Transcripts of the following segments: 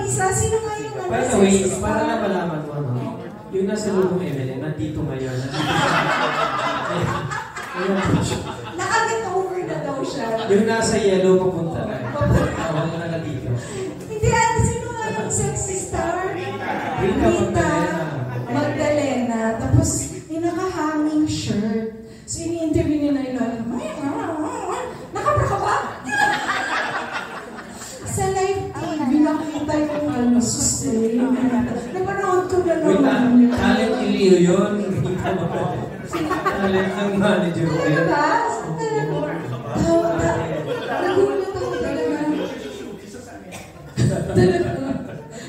isa, sino nga yung By the way, para na malaman mo, no? Yung nasa loob ng Evelyn, nandito ngayon. Naka-get over na daw siya. Yung nasa yellow, papunta na. Papunta na dito. Hindi, sino nga yung sexy star? Rita Magdalena. Tapos, yung naka-hanging shirt. So, ini-interview niya na yung nakapra ka ba? Sa live TV, nakita yung sustain. Napanood ko na naman. Talent ni Leo yun. Talent ng manager. Ano ba? Nagulat ako talaga.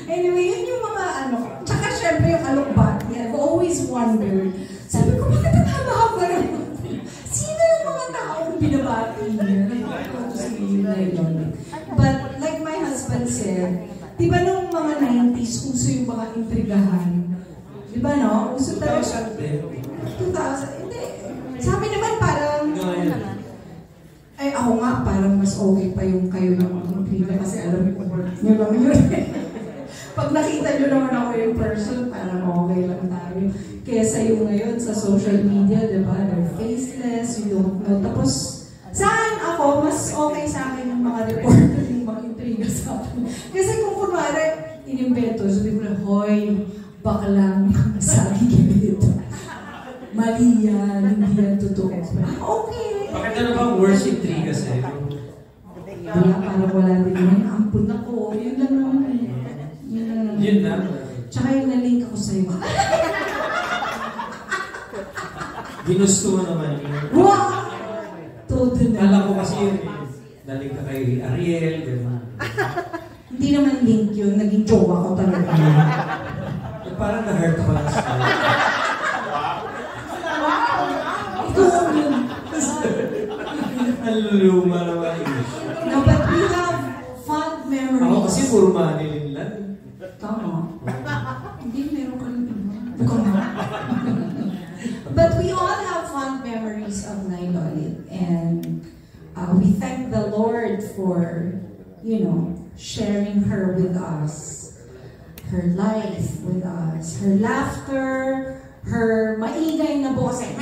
Anyway, yun yung mga ano. Tsaka syempre yung alokbat. I've always wondered. Sabi ko, bakit ang haba-haba naman? Sino yung mga taong binabati niya? But like my husband said, di ba nung mga 90s, uso yung mga intrigahan? Di ba no? Uso talaga. 2000, hindi. Sabi naman parang, ay ako nga, parang mas okay pa yung kayo ng intriga kasi alam ko, nyo lang yun. Pag nakita nyo naman ako yung person, parang okay lang tayo. Kesa yung ngayon sa social media, di ba? They're faceless, you don't know. Tapos, saan ako, mas okay sa akin yung mga reporter, yung mga intriga sa akin. Kasi kung kunwari, inimbento, sabi ko na, hoy, baklang sabi ganito. Mali yan, hindi yan totoo. Okay. Bakit ano ba worst intriga sa'yo? Wala, parang wala din naman. Ampun ako. Yun lang naman. Yun lang. Tsaka yung na-link ako sa'yo. Ginusto mo naman yun. Wow! Todo na. Kala ko kasi yun, nalink ka kay Ariel, gano'n. Hindi naman link yun. Naging jowa ko talaga. Parang na-hurt ako lang sa'yo. Ang luma naman yun. No, but we have fond memories. Ako kasi puro manilin lang. Tama. Hindi, meron ka rin. Bukang na. But we all have fond memories of Nay Lolit. And we thank the Lord for, you know, sharing her with us. Her life with us. Her laughter. Her maingay na boses.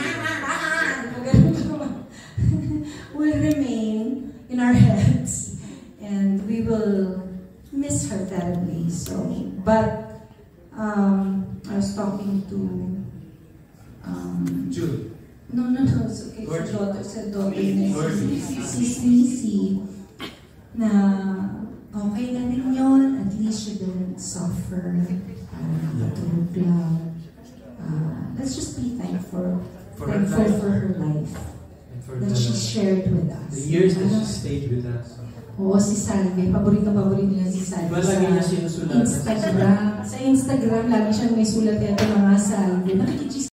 Will remain in our heads, and we will miss her terribly. So, but I was talking to Jude. No, it's okay. Sa daughter niya, si Sisi, na okay na din yun. At least she didn't suffer. Matulog lang. Let's just be thankful for her life. That she shared with us. The years that she stayed with us. Oo, si Salve. Paborito niya si Salve. Diba lagi niya sinusulat? Instagram. Sa Instagram, lagi siyang may sulat yan ng mga Salve.